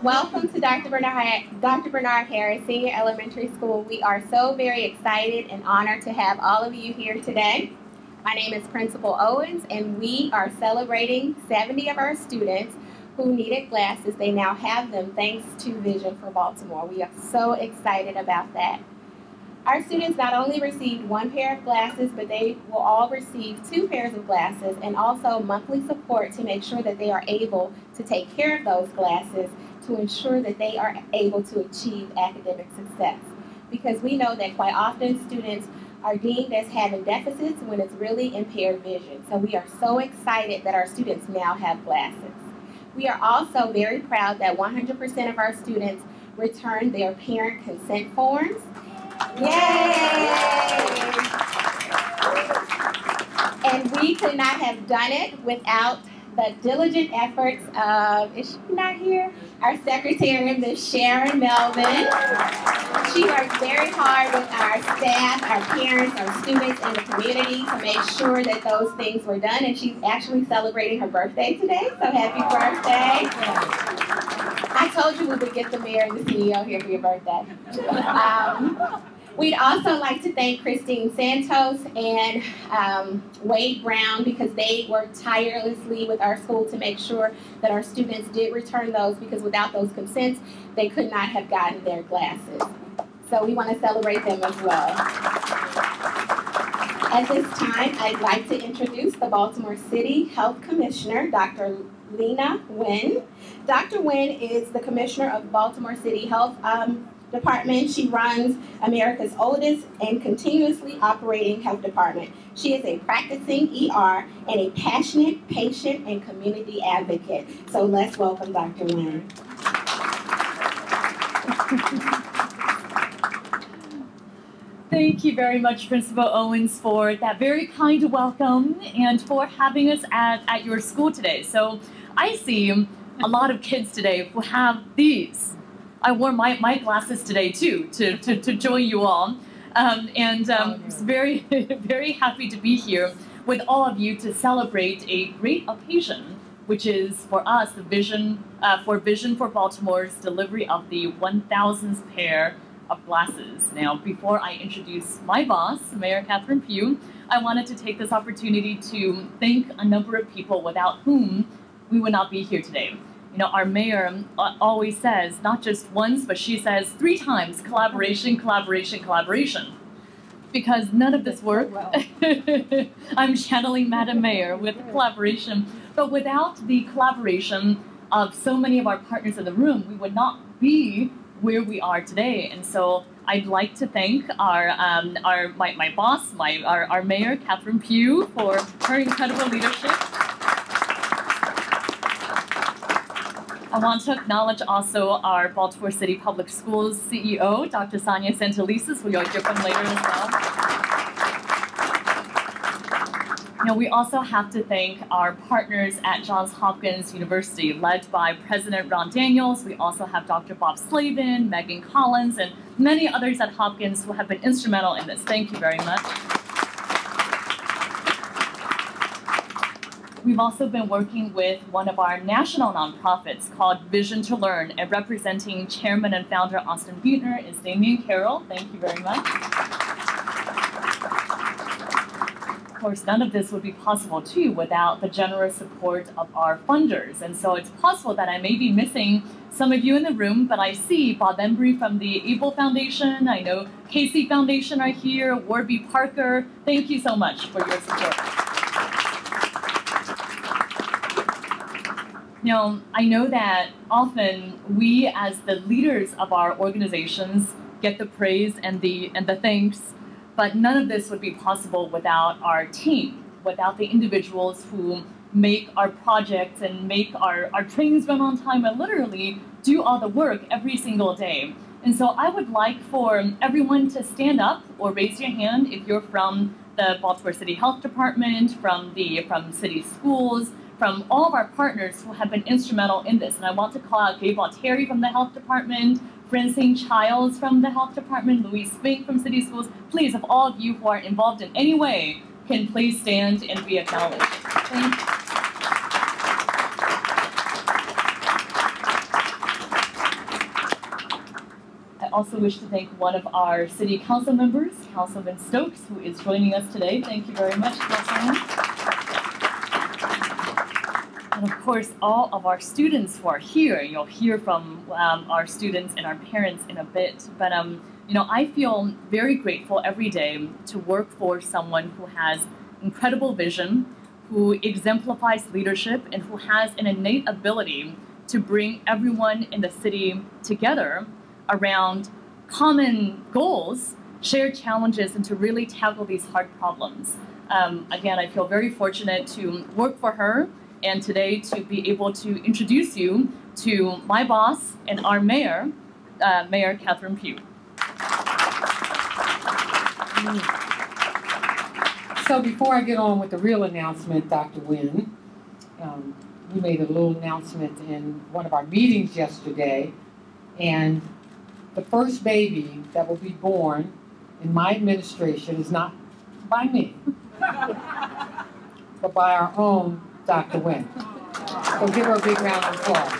Welcome to Dr. Bernard Harris Senior Elementary School. We are so very excited and honored to have all of you here today. My name is Principal Owens, and we are celebrating 70 of our students who needed glasses. They now have them thanks to Vision for Baltimore. We are so excited about that. Our students not only received one pair of glasses, but they will all receive 2 pairs of glasses and also monthly support to make sure that they are able to take care of those glasses to ensure that they are able to achieve academic success. Because we know that quite often students are deemed as having deficits when it's really impaired vision. So we are so excited that our students now have glasses. We are also very proud that 100% of our students returned their parent consent forms. Yay! And we could not have done it without the diligent efforts of, is she not here? Our secretary, Ms. Sharon Melvin. She works very hard with our staff, our parents, our students, and the community to make sure that those things were done. And she's actually celebrating her birthday today, so happy birthday. I told you we would get the mayor and the CEO here for your birthday. We'd also like to thank Christine Santos and Wade Brown because they worked tirelessly with our school to make sure that our students did return those, because without those consents, they could not have gotten their glasses. So we want to celebrate them as well. At this time, I'd like to introduce the Baltimore City Health Commissioner, Dr. Lena Nguyen. Dr. Nguyen is the Commissioner of Baltimore City Health Department. She runs America's oldest and continuously operating health department. She is a practicing ER and a passionate patient and community advocate. So let's welcome Dr. Nguyen. Thank you very much, Principal Owens, for that very kind welcome and for having us at your school today. So I see a lot of kids today who have these. I wore my glasses today too to join you all, very very happy to be here with all of you to celebrate a great occasion, which is for us the Vision for Baltimore's delivery of the 1,000th pair of glasses. Now, before I introduce my boss, Mayor Catherine Pugh, I wanted to take this opportunity to thank a number of people without whom we would not be here today. You know, our mayor always says, not just once, but she says 3 times, collaboration, collaboration, collaboration. Because none of this work, I'm channeling Madam Mayor with collaboration, but without the collaboration of so many of our partners in the room, we would not be where we are today. And so I'd like to thank my boss, our Mayor, Catherine Pugh, for her incredible leadership. I want to acknowledge also our Baltimore City Public Schools CEO, Dr. Sonia Santelises, who you'll hear from later as well. You know, we also have to thank our partners at Johns Hopkins University, led by President Ron Daniels. We also have Dr. Bob Slavin, Megan Collins, and many others at Hopkins who have been instrumental in this. Thank you very much. We've also been working with one of our national nonprofits called Vision to Learn, and representing Chairman and Founder Austin Buettner is Damian Carroll. Thank you very much. Of course, none of this would be possible, too, without the generous support of our funders. And so it's possible that I may be missing some of you in the room, but I see Bob Embry from the Able Foundation. I know Casey Foundation are here, Warby Parker. Thank you so much for your support. You know, I know that often we, as the leaders of our organizations, get the praise and the thanks, but none of this would be possible without our team, without the individuals who make our projects and make our trains run on time and literally do all the work every single day. And so I would like for everyone to stand up or raise your hand if you're from the Baltimore City Health Department, from city schools, from all of our partners who have been instrumental in this. And I want to call out Gabe Terry from the Health Department, Francine Childs from the Health Department, Louise Spink from City Schools. Please, if all of you who are involved in any way can please stand and be acknowledged. Thank you. also wish to thank one of our city council members, Councilman Stokes, who is joining us today. Thank you very much, Councilman. And of course, all of our students who are here. You'll hear from our students and our parents in a bit. But you know, I feel very grateful every day to work for someone who has incredible vision, who exemplifies leadership, and who has an innate ability to bring everyone in the city together around common goals, shared challenges, and to really tackle these hard problems. Again, I feel very fortunate to work for her, and today to be able to introduce you to my boss and our mayor, Mayor Catherine Pugh. So before I get on with the real announcement, Dr. Nguyen, we made a little announcement in one of our meetings yesterday, and the first baby that will be born in my administration is not by me, but by our own Dr. Nguyen. So give her a big round of applause.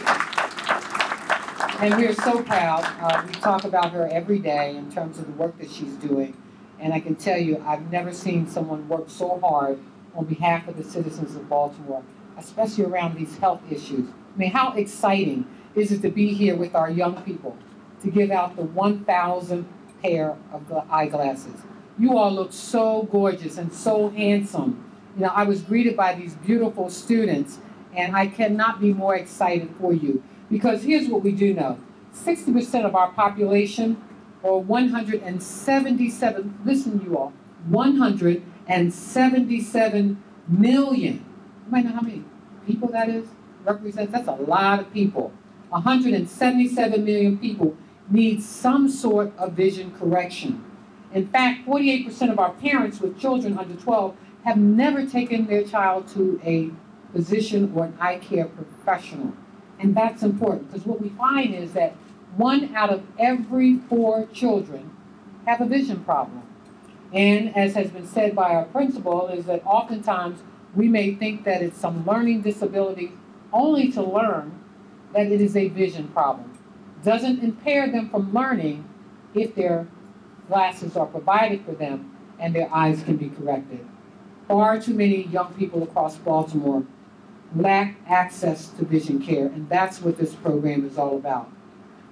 And we are so proud. We talk about her every day in terms of the work that she's doing. And I can tell you, I've never seen someone work so hard on behalf of the citizens of Baltimore, especially around these health issues. I mean, how exciting is it to be here with our young people to give out the 1,000th pair of the eyeglasses. You all look so gorgeous and so handsome. You know, I was greeted by these beautiful students, and I cannot be more excited for you. Because here's what we do know. 60% of our population, or 177, listen you all, 177 million. You might know how many people that is? Represents, that's a lot of people. 177 million people need some sort of vision correction. In fact, 48% of our parents with children under 12 have never taken their child to a physician or an eye care professional. And that's important, because what we find is that 1 out of every 4 children have a vision problem. And as has been said by our principal, is that oftentimes we may think that it's some learning disability, only to learn that it is a vision problem. Doesn't impair them from learning if their glasses are provided for them and their eyes can be corrected. Far too many young people across Baltimore lack access to vision care, and that's what this program is all about.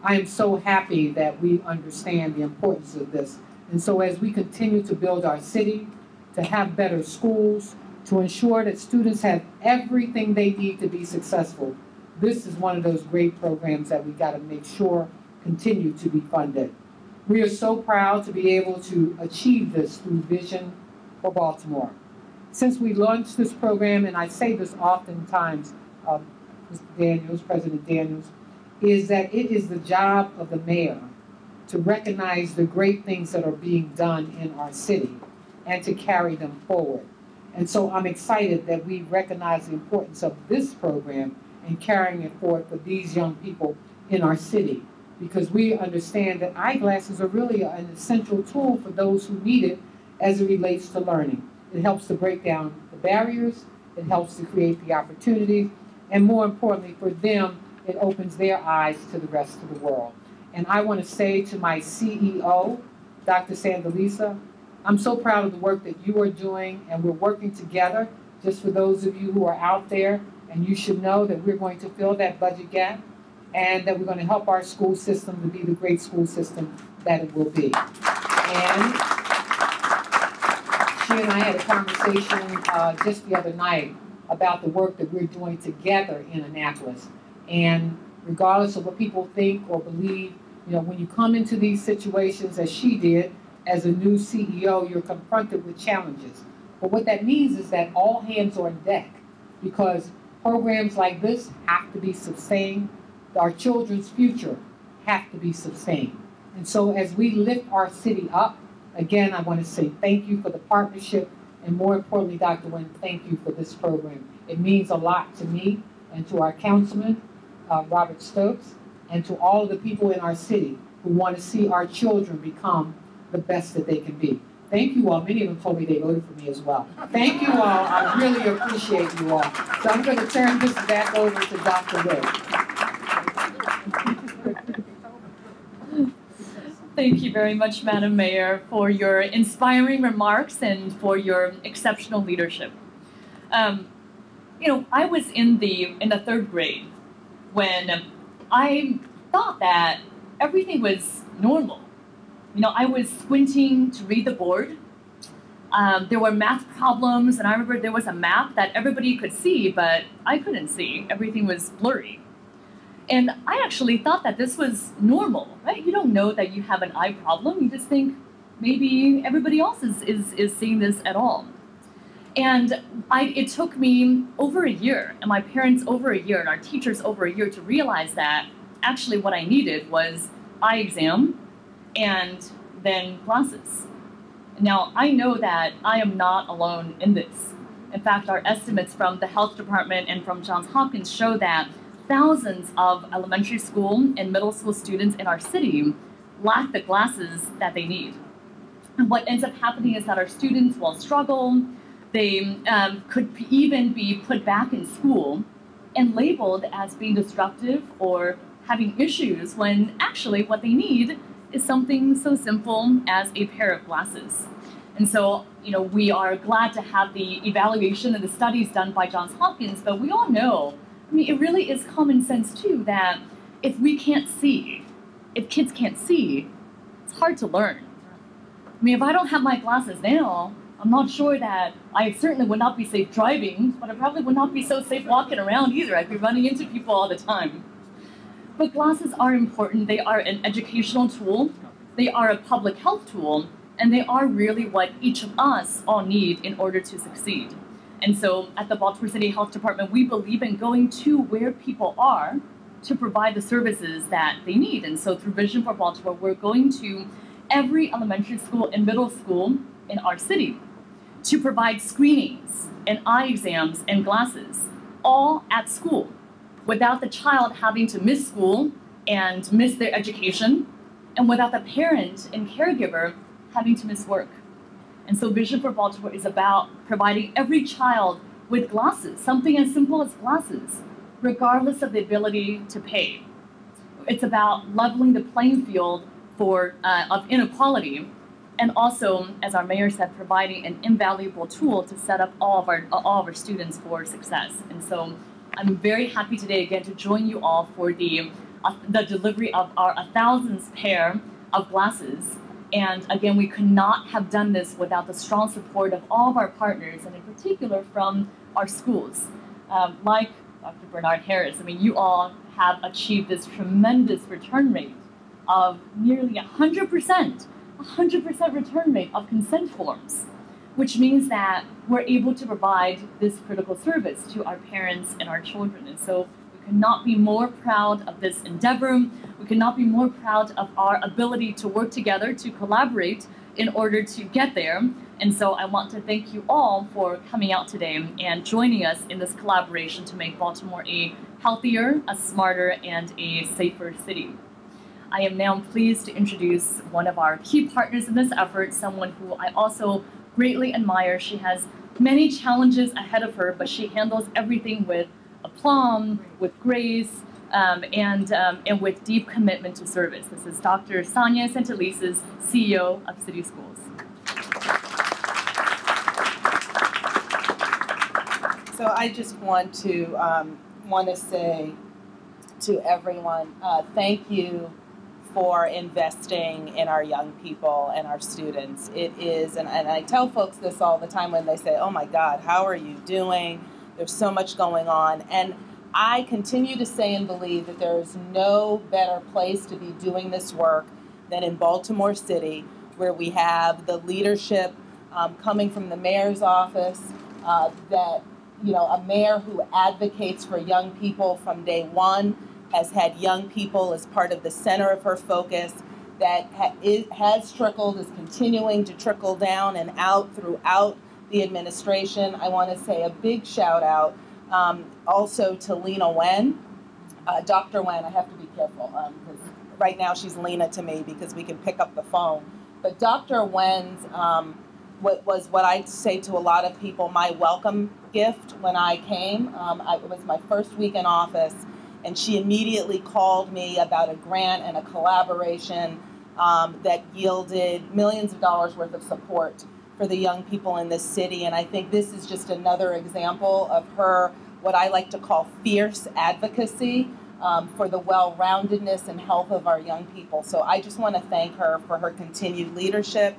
I am so happy that we understand the importance of this. And so as we continue to build our city, to have better schools, to ensure that students have everything they need to be successful, this is one of those great programs that we got to make sure continue to be funded. We are so proud to be able to achieve this through Vision for Baltimore. Since we launched this program, and I say this oftentimes, Mr. Daniels, President Daniels, is that it is the job of the mayor to recognize the great things that are being done in our city and to carry them forward. And so I'm excited that we recognize the importance of this program and carrying it forward for these young people in our city, because we understand that eyeglasses are really an essential tool for those who need it as it relates to learning. It helps to break down the barriers, it helps to create the opportunities, and more importantly for them, it opens their eyes to the rest of the world. And I want to say to my CEO, Dr. Sandalisa, I'm so proud of the work that you are doing, and we're working together. Just for those of you who are out there, and you should know that we're going to fill that budget gap, and that we're going to help our school system to be the great school system that it will be. And she and I had a conversation just the other night about the work that we're doing together in Annapolis. And regardless of what people think or believe, you know, when you come into these situations, as she did, as a new CEO, you're confronted with challenges. But what that means is that all hands are on deck, because programs like this have to be sustained. Our children's future have to be sustained. And so as we lift our city up, again, I want to say thank you for the partnership, and more importantly, Dr. Nguyen, thank you for this program. It means a lot to me and to our councilman, Robert Stokes, and to all of the people in our city who want to see our children become the best that they can be. Thank you all. Many of them told me they voted for me as well. Thank you all. I really appreciate you all. So I'm going to turn this back over to Dr. Nguyen. Thank you very much, Madam Mayor, for your inspiring remarks and for your exceptional leadership. I was in the third grade when I thought that everything was normal. I was squinting to read the board. There were math problems, and I remember there was a map that everybody could see, but I couldn't see. Everything was blurry. And I actually thought that this was normal, right? You don't know that you have an eye problem. You just think maybe everybody else is seeing this at all. And it took me over a year, and my parents over a year, and our teachers over a year to realize that actually what I needed was eye exam and then glasses. Now, I know that I am not alone in this. In fact, our estimates from the health department and from Johns Hopkins show that thousands of elementary school and middle school students in our city lack the glasses that they need. And what ends up happening is that our students will struggle. They could even be put back in school and labeled as being disruptive or having issues when actually what they need is something so simple as a pair of glasses. And so, we are glad to have the evaluation and the studies done by Johns Hopkins, but we all know, it really is common sense too that if we can't see, if kids can't see, it's hard to learn. If I don't have my glasses now, I'm not sure that I certainly would not be safe driving, but I probably would not be so safe walking around either. I'd be running into people all the time. But glasses are important. They are an educational tool. They are a public health tool. And they are really what each of us all need in order to succeed. And so at the Baltimore City Health Department, we believe in going to where people are to provide the services that they need. And so through Vision for Baltimore, we're going to every elementary school and middle school in our city to provide screenings and eye exams and glasses, all at school, without the child having to miss school and miss their education, and without the parent and caregiver having to miss work. And so Vision for Baltimore is about providing every child with glasses, something as simple as glasses, regardless of the ability to pay. It's about leveling the playing field of inequality, and also, as our mayor said, providing an invaluable tool to set up all of our students for success. And so I'm very happy today again to join you all for the delivery of our 1,000th pair of glasses. And again, we could not have done this without the strong support of all of our partners, and in particular from our schools, like Dr. Bernard Harris. You all have achieved this tremendous return rate of nearly 100% return rate of consent forms, which means that we're able to provide this critical service to our parents and our children. And so we could not be more proud of this endeavor. We could not be more proud of our ability to work together, to collaborate in order to get there. And so I want to thank you all for coming out today and joining us in this collaboration to make Baltimore a healthier, a smarter, and a safer city. I am now pleased to introduce one of our key partners in this effort, someone who I also greatly admire. She has many challenges ahead of her, but she handles everything with aplomb, with grace, and with deep commitment to service. This is Dr. Sonia Santelises, CEO of City Schools. So I just want to say to everyone, thank you for investing in our young people and our students. It is, and I tell folks this all the time when they say, oh my God, how are you doing? There's so much going on. And I continue to say and believe that there is no better place to be doing this work than in Baltimore City, where we have the leadership coming from the mayor's office, that, a mayor who advocates for young people from day one, has had young people as part of the center of her focus, that has trickled, is continuing to trickle down and out throughout the administration. I want to say a big shout out also to Lena Wen, Dr. Wen. I have to be careful because right now she's Lena to me because we can pick up the phone. But Dr. Wen's what I say to a lot of people, my welcome gift when I came. It was my first week in office. And she immediately called me about a grant and a collaboration that yielded millions of dollars worth of support for the young people in this city. And I think this is just another example of her, what I like to call fierce advocacy for the well-roundedness and health of our young people. So I just want to thank her for her continued leadership.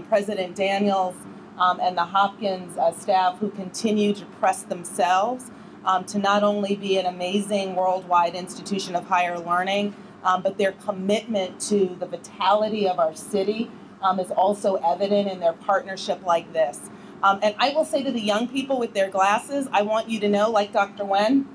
President Daniels and the Hopkins staff who continue to press themselves to not only be an amazing worldwide institution of higher learning, but their commitment to the vitality of our city is also evident in their partnership like this. And I will say to the young people with their glasses, I want you to know, like Dr. Wen,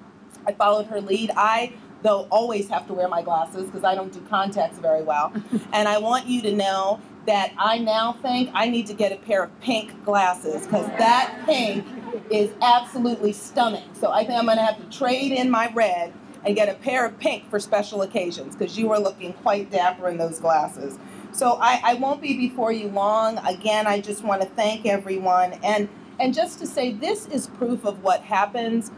I followed her lead. I, though, always have to wear my glasses because I don't do contacts very well. And I want you to know that I now think I need to get a pair of pink glasses because that pink is absolutely stunning. So I think I'm going to have to trade in my red and get a pair of pink for special occasions because you are looking quite dapper in those glasses. So I won't be before you long. Again, I just want to thank everyone. And just to say this is proof of what happens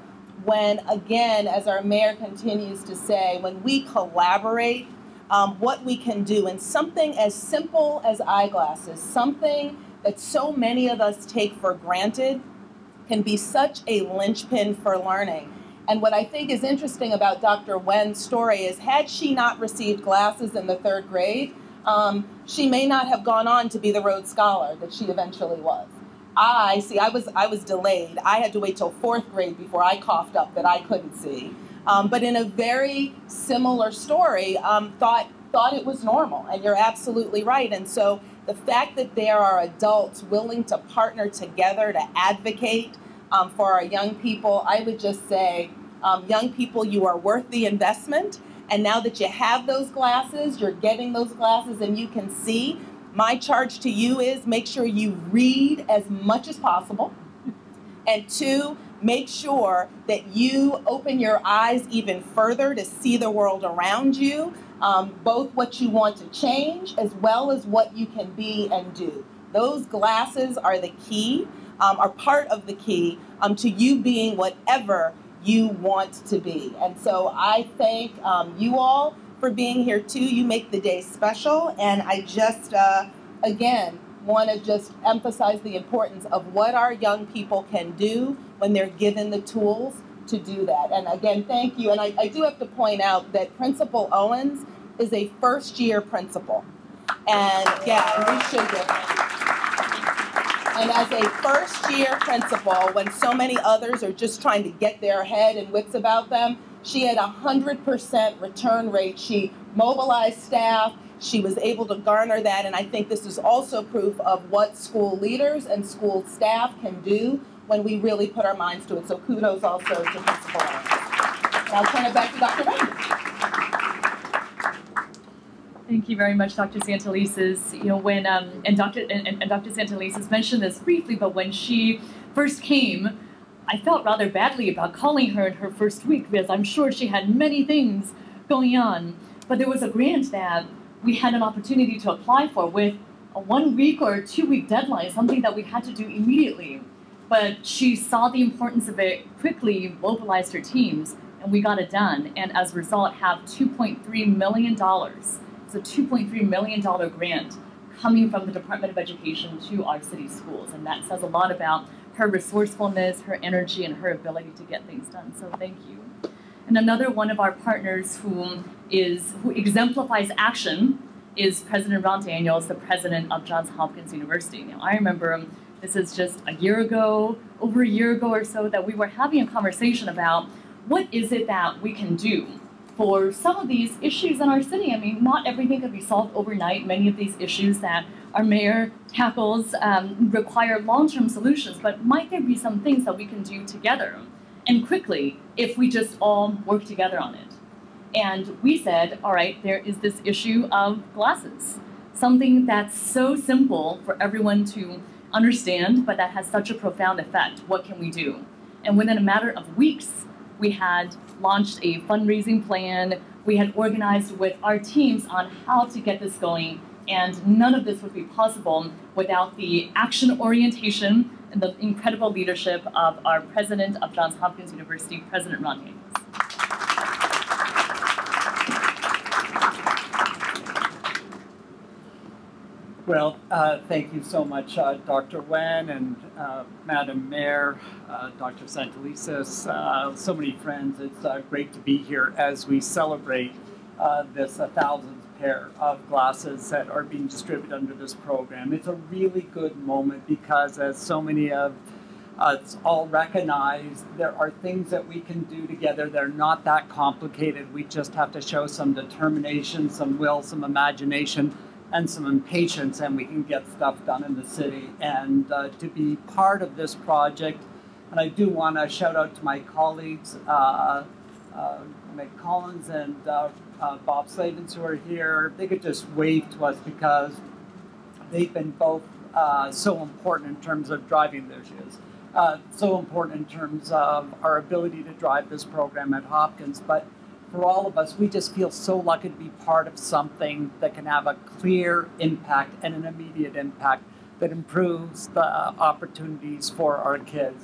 when, again, as our mayor continues to say, when we collaborate, what we can do. And something as simple as eyeglasses, something that so many of us take for granted, can be such a linchpin for learning. And what I think is interesting about Dr. Wen's story is had she not received glasses in the 3rd grade, she may not have gone on to be the Rhodes Scholar that she eventually was. I was delayed. I had to wait till 4th grade before I coughed up that I couldn't see. But in a very similar story, thought it was normal. And you're absolutely right. And so the fact that there are adults willing to partner together to advocate for our young people, I would just say, young people, you are worth the investment. And now that you have those glasses, you're getting those glasses and you can see, my charge to you is make sure you read as much as possible. And 2, make sure that you open your eyes even further to see the world around you, both what you want to change as well as what you can be and do. Those glasses are the key, are part of the key to you being whatever you want to be. And so I thank you all for being here too. You make the day special. And I just, again, want to just emphasize the importance of what our young people can do when they're given the tools to do that. And again, thank you. And I do have to point out that Principal Owens is a first-year principal. And yeah, we should give him. And as a first-year principal, when so many others are just trying to get their head and wits about them, she had 100% return rate. She mobilized staff. She was able to garner that, and I think this is also proof of what school leaders and school staff can do when we really put our minds to it. So kudos also to Principal Owens. I'll turn it back to Dr. Raymond. Thank you very much, Dr. Santelises. You know, when and Dr. Santelises mentioned this briefly, but when she first came, I felt rather badly about calling her in her first week because I'm sure she had many things going on. But there was a grant that we had an opportunity to apply for with a 1 week or 2 week deadline, something that we had to do immediately. But she saw the importance of it, quickly mobilized her teams, and we got it done. And as a result, have $2.3 million. It's a $2.3 million grant coming from the Department of Education to our city schools. And that says a lot about her resourcefulness, her energy, and her ability to get things done. So thank you. And another one of our partners who exemplifies action is President Ron Daniels, the president of Johns Hopkins University. Now, I remember this is just a year ago, over a year ago or so, that we were having a conversation about what is it that we can do for some of these issues in our city. I mean, not everything can be solved overnight. Many of these issues that our mayor tackles require long-term solutions, but might there be some things that we can do together and quickly if we just all work together on it? And we said, all right, there is this issue of glasses, something that's so simple for everyone to understand, but that has such a profound effect. What can we do? And within a matter of weeks, we had launched a fundraising plan. We had organized with our teams on how to get this going. And none of this would be possible without the action orientation and the incredible leadership of our president of Johns Hopkins University, President Ron Daniels. Well, thank you so much, Dr. Wen and Madam Mayor, Dr. Santelises, so many friends. It's great to be here as we celebrate this 1,000th pair of glasses that are being distributed under this program. It's a really good moment because, as so many of us all recognize, there are things that we can do together. They're not that complicated. We just have to show some determination, some will, some imagination, and some impatience, and we can get stuff done in the city. And to be part of this project, and I do want to shout out to my colleagues, Meg Collins and Bob Slavens, who are here. They could just wave to us because they've been both so important in terms of driving, there she is, so important in terms of our ability to drive this program at Hopkins. But for all of us, we just feel so lucky to be part of something that can have a clear impact and an immediate impact that improves the opportunities for our kids.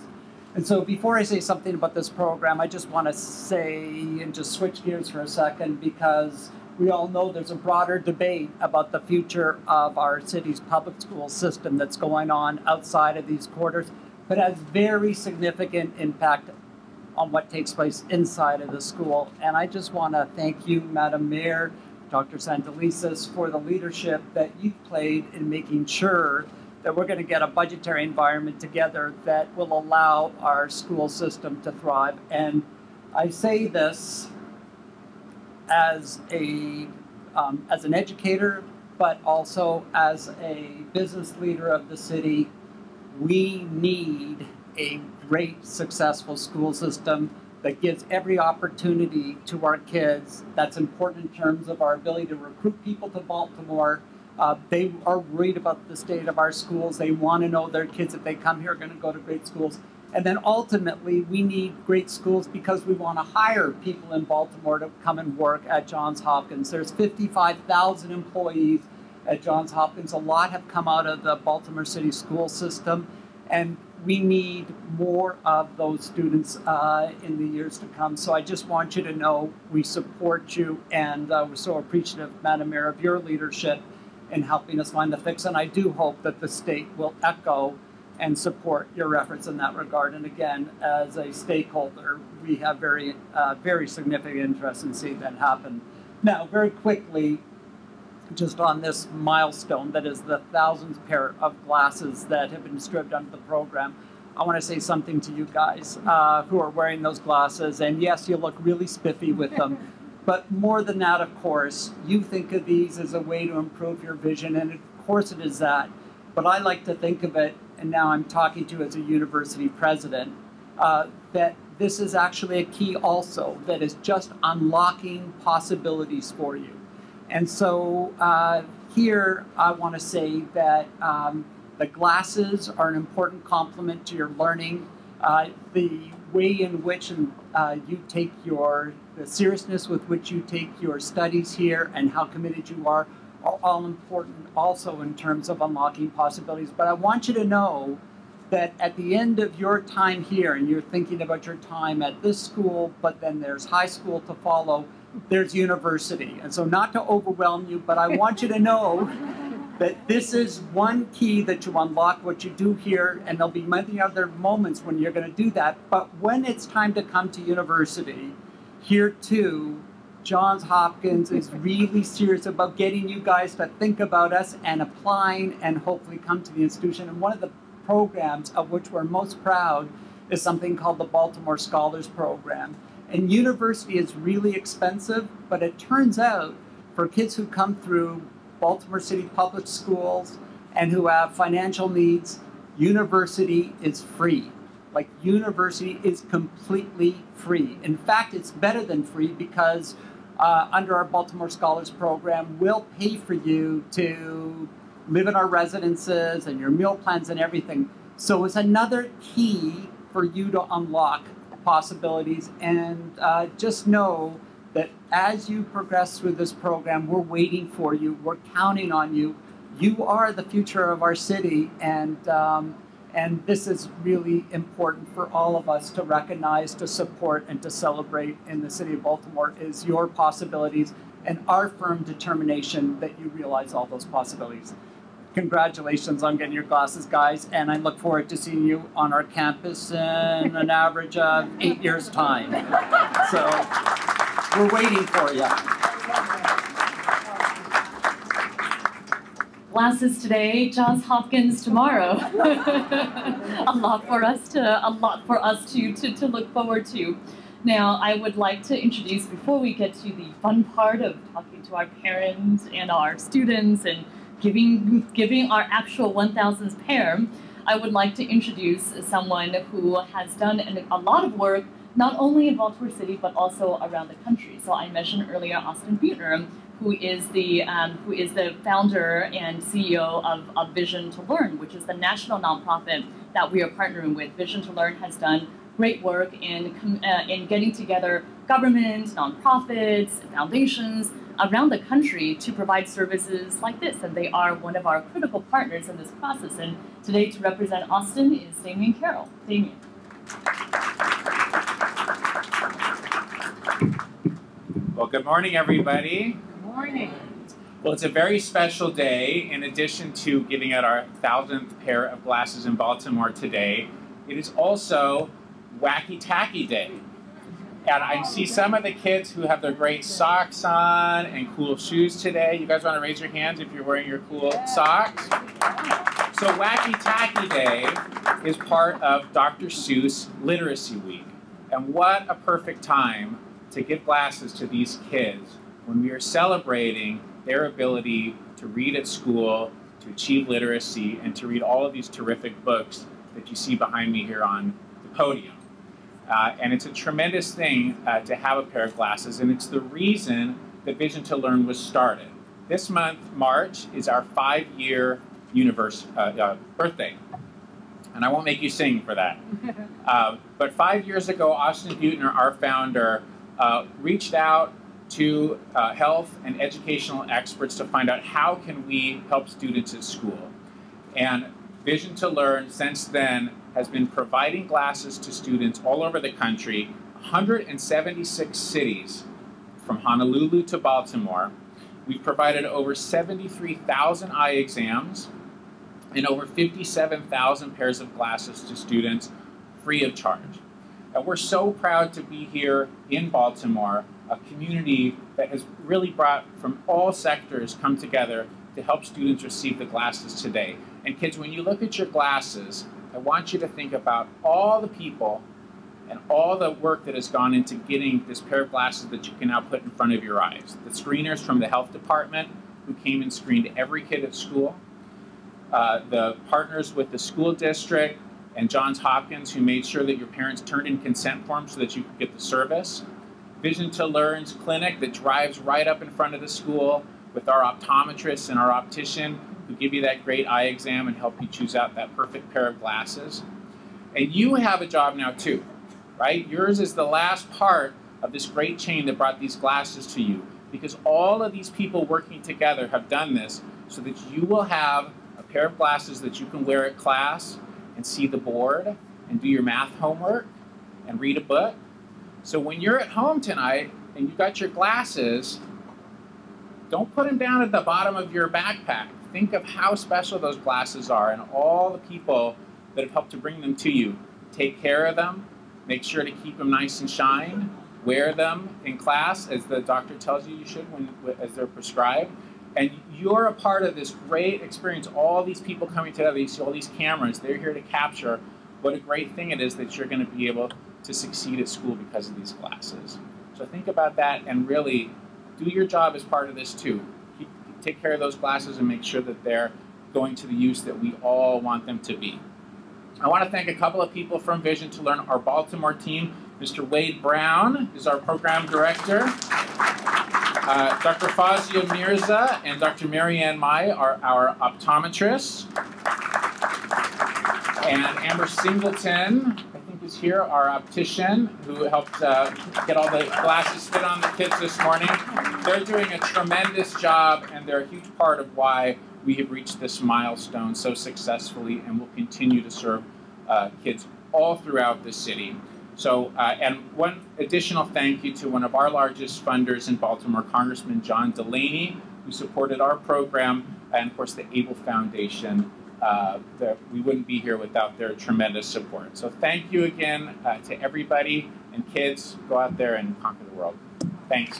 And so before I say something about this program, I just want to say, and just switch gears for a second, because we all know there's a broader debate about the future of our city's public school system that's going on outside of these quarters, but has very significant impact on what takes place inside of the school. And I just want to thank you, Madam Mayor, Dr. Santelises, for the leadership that you've played in making sure that we're going to get a budgetary environment together that will allow our school system to thrive. And I say this as an educator, but also as a business leader of the city. We need a great, successful school system that gives every opportunity to our kids. That's important in terms of our ability to recruit people to Baltimore. They are worried about the state of our schools. They want to know their kids, if they come here, are going to go to great schools. And then ultimately, we need great schools because we want to hire people in Baltimore to come and work at Johns Hopkins. There's 55,000 employees at Johns Hopkins. A lot have come out of the Baltimore City school system, and we need more of those students in the years to come. So I just want you to know we support you, and we're so appreciative, Madam Mayor, of your leadership in helping us find the fix. And I do hope that the state will echo and support your efforts in that regard. And again, as a stakeholder, we have very significant interest in seeing that happen. Now, very quickly, just on this milestone, that is the 1,000th pair of glasses that have been distributed under the program, I want to say something to you guys who are wearing those glasses. And yes, you look really spiffy with them. But more than that, of course, you think of these as a way to improve your vision, and of course it is that. But I like to think of it, and now I'm talking to you as a university president, that this is actually a key also that is just unlocking possibilities for you. And so here I want to say that the glasses are an important complement to your learning. The way in which you take the seriousness with which you take your studies here and how committed you are all important also in terms of unlocking possibilities. But I want you to know that at the end of your time here, and you're thinking about your time at this school, but then there's high school to follow, there's university. And so not to overwhelm you, but I want you to know that this is one key that you unlock what you do here, and there'll be many other moments when you're going to do that. But when it's time to come to university, here too, Johns Hopkins is really serious about getting you guys to think about us and applying and hopefully come to the institution. And one of the programs of which we're most proud is something called the Baltimore Scholars Program. And university is really expensive, but it turns out for kids who come through Baltimore City public schools and who have financial needs, university is free. Like, university is completely free. In fact, it's better than free because under our Baltimore Scholars Program, we'll pay for you to live in our residences and your meal plans and everything. So it's another key for you to unlock possibilities. And just know that as you progress through this program, we're waiting for you. We're counting on you. You are the future of our city, and this is really important for all of us to recognize, to support, and to celebrate in the city of Baltimore is your possibilities and our firm determination that you realize all those possibilities. congratulations on getting your glasses, guys, and I look forward to seeing you on our campus in an average of 8 years' time. So we're waiting for you. Glasses today, Johns Hopkins tomorrow. a lot for us to look forward to. Now, I would like to introduce, before we get to the fun part of talking to our parents and our students and giving our actual 1000th pair, I would like to introduce someone who has done a lot of work, not only in Baltimore City, but also around the country. So I mentioned earlier Austin Buettner, who is the founder and CEO of Vision to Learn, which is the national nonprofit that we are partnering with. Vision to Learn has done great work in getting together governments, nonprofits, foundations around the country to provide services like this, and they are one of our critical partners in this process. And today, to represent Austin is Damien Carroll. Damien. Well, good morning, everybody. Good morning. Well, it's a very special day. In addition to giving out our 1000th pair of glasses in Baltimore today, it is also Wacky Tacky Day. And I see some of the kids who have their great socks on and cool shoes today. You guys want to raise your hands if you're wearing your cool socks? So Wacky Tacky Day is part of Dr. Seuss Literacy Week. And what a perfect time to give glasses to these kids when we are celebrating their ability to read at school, to achieve literacy, and to read all of these terrific books that you see behind me here on the podium. And it's a tremendous thing to have a pair of glasses, and it's the reason that Vision to Learn was started. This month, March, is our 5-year birthday. And I won't make you sing for that. But 5 years ago, Austin Buettner, our founder, reached out to health and educational experts to find out how can we help students at school. And Vision to Learn, since then, has been providing glasses to students all over the country, 176 cities, from Honolulu to Baltimore. We've provided over 73,000 eye exams and over 57,000 pairs of glasses to students free of charge. And we're so proud to be here in Baltimore, a community that has really brought from all sectors come together to help students receive the glasses today. And kids, when you look at your glasses, I want you to think about all the people and all the work that has gone into getting this pair of glasses that you can now put in front of your eyes. The screeners from the health department who came and screened every kid at school, the partners with the school district and Johns Hopkins who made sure that your parents turned in consent forms so that you could get the service, Vision to Learn's clinic that drives right up in front of the school with our optometrist and our optician who give you that great eye exam and help you choose out that perfect pair of glasses. And you have a job now too, right? Yours is the last part of this great chain that brought these glasses to you, because all of these people working together have done this so that you will have a pair of glasses that you can wear at class and see the board and do your math homework and read a book. So when you're at home tonight and you've got your glasses, don't put them down at the bottom of your backpack. Think of how special those glasses are and all the people that have helped to bring them to you. Take care of them. Make sure to keep them nice and shined. Wear them in class as the doctor tells you you should as they're prescribed. And you're a part of this great experience. All these people coming together, you see all these cameras, they're here to capture what a great thing it is that you're going to be able to succeed at school because of these glasses. So think about that and really do your job as part of this too. Take care of those glasses and make sure that they're going to the use that we all want them to be. I want to thank a couple of people from Vision to Learn, our Baltimore team. Mr. Wade Brown is our program director. Dr. Fazia Mirza and Dr. Marianne Mai are our optometrists. And Amber Singleton, I think, is here, our optician, who helped get all the glasses fit on the kids this morning. They're doing a tremendous job, and they're a huge part of why we have reached this milestone so successfully and will continue to serve kids all throughout the city. So, and one additional thank you to one of our largest funders in Baltimore, Congressman John Delaney, who supported our program, and of course the Able Foundation. We wouldn't be here without their tremendous support. So thank you again to everybody, and kids, go out there and conquer the world. Thanks.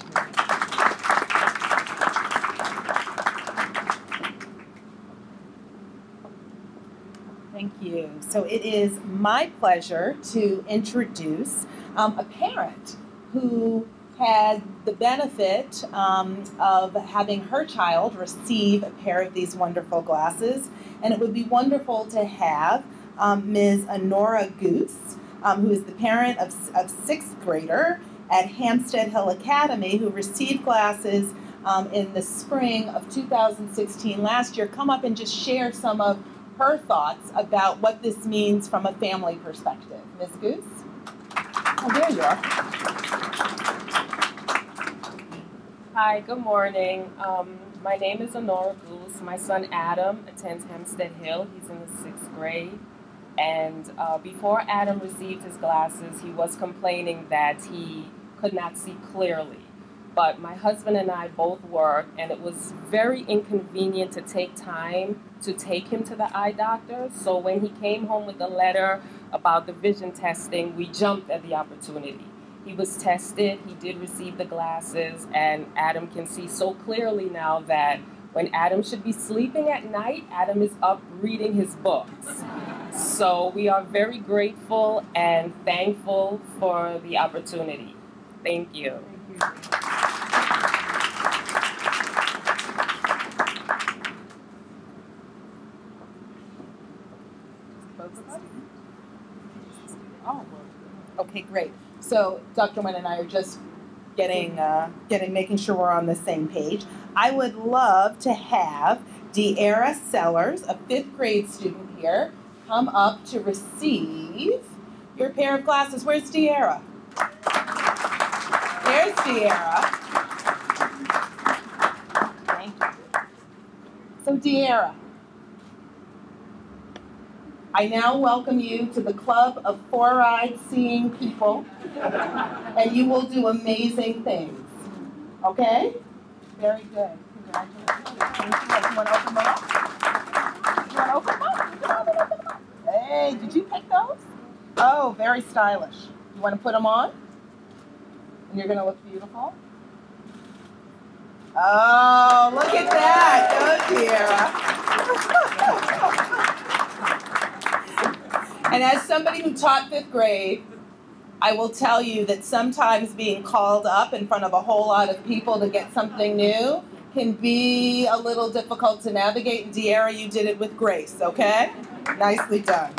Thank you. So it is my pleasure to introduce a parent who had the benefit of having her child receive a pair of these wonderful glasses. And it would be wonderful to have Ms. Honora Goose, who is the parent of sixth grader at Hampstead Hill Academy, who received glasses in the spring of 2016 last year, come up and just share some of her thoughts about what this means from a family perspective. Ms. Goose? Oh, there you are. Hi, good morning. My name is Honora Goose. My son Adam attends Hampstead Hill. He's in the 6th grade. And before Adam received his glasses, he was complaining that he could not see clearly. But my husband and I both work, and it was very inconvenient to take time to take him to the eye doctor. So when he came home with a letter about the vision testing, we jumped at the opportunity. He was tested, he did receive the glasses, and Adam can see so clearly now that when Adam should be sleeping at night, Adam is up reading his books. So we are very grateful and thankful for the opportunity. Thank you. Oh, okay, great. So Dr. Wen and I are just making sure we're on the same page. I would love to have De'Ara Sellers, a 5th grade student here, come up to receive your pair of glasses. Where's De'Ara? There's De'Ara. Thank you. So De'Ara, I now welcome you to the Club of Four-Eyed Seeing People, and you will do amazing things. Okay? Very good. Congratulations. You want to open them up? You want to open them up? Open them up. Hey, did you pick those? Oh, very stylish. You want to put them on? And you're going to look beautiful? Oh, look at that. Go, De'Ara. And as somebody who taught 5th grade, I will tell you that sometimes being called up in front of a whole lot of people to get something new can be a little difficult to navigate. And De'Ara, you did it with grace, okay? Nicely done.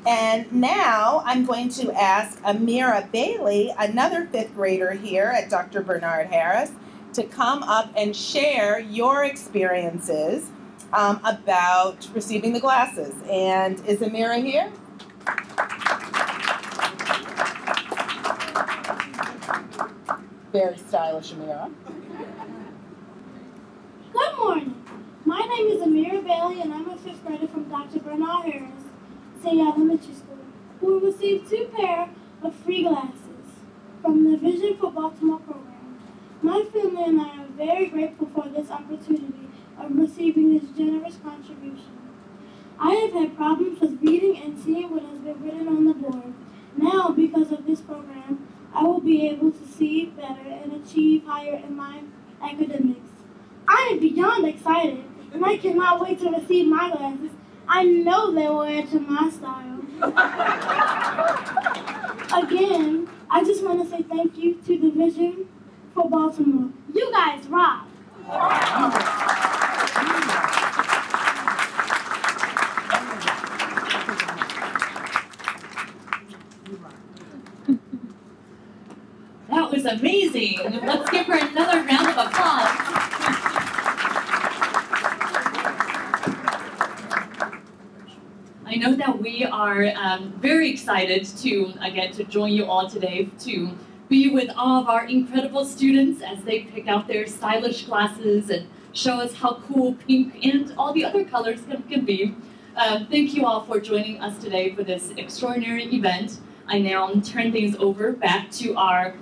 And now I'm going to ask Amira Bailey, another 5th grader here at Dr. Bernard Harris, to come up and share your experiences about receiving the glasses. And is Amira here? Very stylish, Amira. Good morning. My name is Amira Bailey, and I'm a 5th grader from Dr. Bernard Harris State Elementary School, who received 2 pairs of free glasses from the Vision for Baltimore program. My family and I are very grateful for this opportunity of receiving this generous contribution. I have had problems with reading and seeing what has been written on the board. Now, because of this program, I will be able to see better and achieve higher in my academics. I am beyond excited, and I cannot wait to receive my glasses. I know they will add to my style. Again, I just want to say thank you to the Vision for Baltimore. You guys rock. That was amazing. Let's give her another round of applause. I know that we are very excited to, again, to join you all today to be with all of our incredible students as they pick out their stylish glasses and show us how cool pink and all the other colors can be. Thank you all for joining us today for this extraordinary event. I now turn things over back to our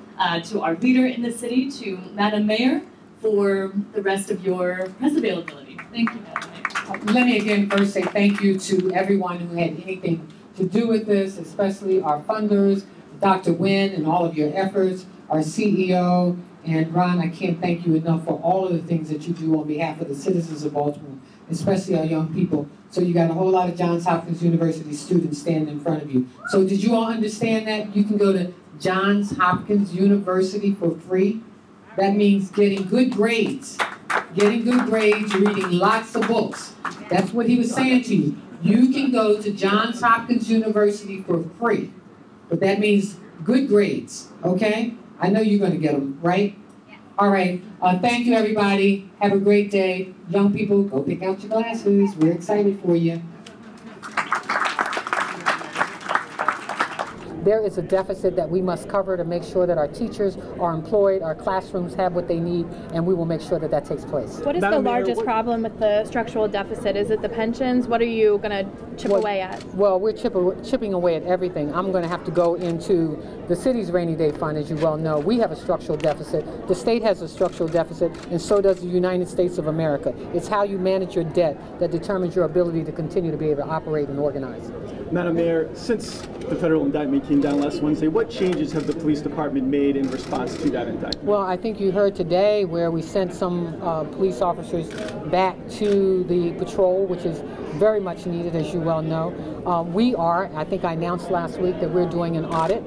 to our leader in the city, to Madam Mayor, for the rest of your press availability. Thank you, Madam Mayor. Let me again first say thank you to everyone who had anything to do with this, especially our funders, Dr. Wynn, and all of your efforts, our CEO, and Ron, I can't thank you enough for all of the things that you do on behalf of the citizens of Baltimore, especially our young people. So you got a whole lot of Johns Hopkins University students standing in front of you. So did you all understand that? You can go to Johns Hopkins University for free. That means getting good grades. Getting good grades, reading lots of books. That's what he was saying to you. You can go to Johns Hopkins University for free. But that means good grades, okay? I know you're going to get them, right? Yeah. All right. Thank you, everybody. Have a great day. Young people, go pick out your glasses. We're excited for you. There is a deficit that we must cover to make sure that our teachers are employed, our classrooms have what they need, and we will make sure that that takes place. What is the largest problem with the structural deficit? Is it the pensions? What are you going to chip away at? Well, we're chipping away at everything. I'm going to have to go into the city's rainy day fund, as you well know. We have a structural deficit. The state has a structural deficit, and so does the United States of America. It's how you manage your debt that determines your ability to continue to be able to operate and organize. Madam Mayor, since the federal indictment came down last Wednesday, what changes have the police department made in response to that indictment? Well, I think you heard today where we sent some police officers back to the patrol, which is very much needed, as you well know. I think I announced last week that we're doing an audit.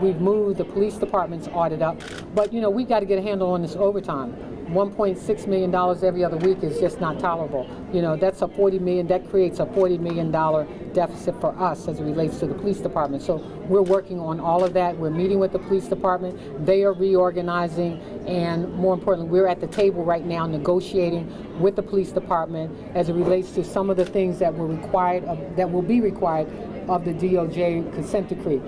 We've moved the police department's audit up, but you know, we've got to get a handle on this overtime. $1.6 million every other week is just not tolerable. You know, that creates a $40 million deficit for us as it relates to the police department. So we're working on all of that. We're meeting with the police department. They are reorganizing, and more importantly, we're at the table right now negotiating with the police department as it relates to some of the things that were required, that will be required of the DOJ consent decree.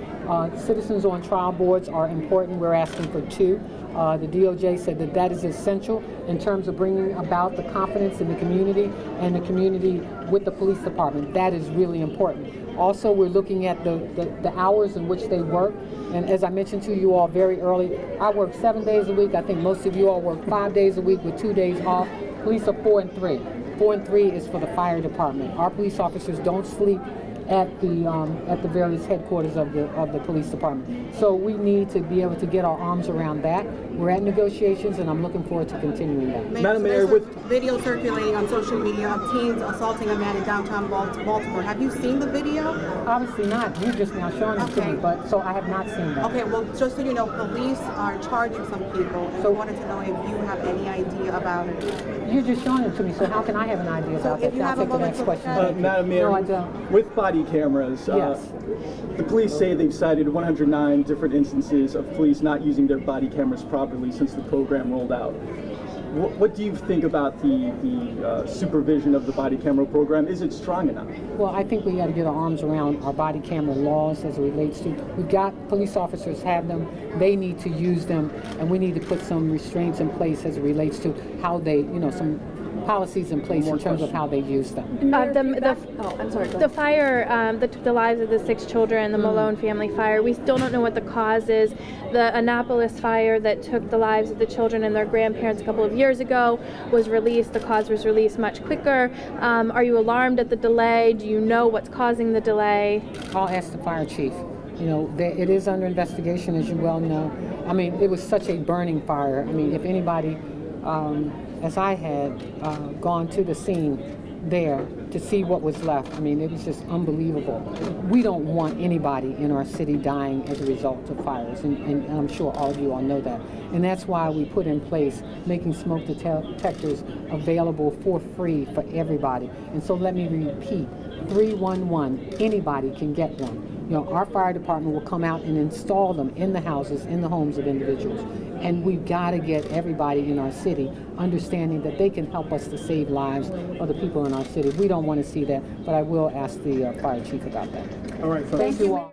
Citizens on trial boards are important. We're asking for 2. The DOJ said that that is essential in terms of bringing about the confidence in the community and the community with the police department. That is really important. Also, we're looking at the hours in which they work. And as I mentioned to you all very early, I work 7 days a week. I think most of you all work 5 days a week with 2 days off. Police are 4 and 3. 4 and 3 is for the fire department. Our police officers don't sleep at the various headquarters of the police department. So we need to be able to get our arms around that. We're at negotiations, and I'm looking forward to continuing that. Madam Mayor, there's a video circulating on social media of teens assaulting a man in downtown Baltimore. Have you seen the video? Obviously not. You just now showing it to me, but so I have not seen that. Okay, well, just so you know, police are charging some people, and so I wanted to know if you have any idea about it. You're just showing it to me, so how can I have an idea about that? I'll take the next question. Madam Mayor, no, I don't. With body cameras, yes. The police say they've cited 109 different instances of police not using their body cameras properly since the program rolled out. What do you think about the supervision of the body camera program? Is it strong enough? Well, I think we got to get our arms around our body camera laws as it relates to. We've got police officers have them. They need to use them, and we need to put some restraints in place as it relates to how they, you know, some policies in place in terms of how they use them. The fire, the lives of the 6 children, the Malone family fire, we still don't know what the cause is. The Annapolis fire that took the lives of the children and their grandparents a couple of years ago was released. The cause was released much quicker. Are you alarmed at the delay? Do you know what's causing the delay? I'll ask the fire chief. You know, it is under investigation, as you well know. I mean, it was such a burning fire. I mean, if anybody, as I had gone to the scene there to see what was left, I mean, it was just unbelievable. We don't want anybody in our city dying as a result of fires, and I'm sure all of you all know that. And that's why we put in place making smoke detectors available for free for everybody. And so let me repeat, 311, anybody can get one. You know, our fire department will come out and install them in the houses, in the homes of individuals. And we've got to get everybody in our city understanding that they can help us to save lives of the people in our city. We don't want to see that, but I will ask the fire chief about that. All right, thank you all.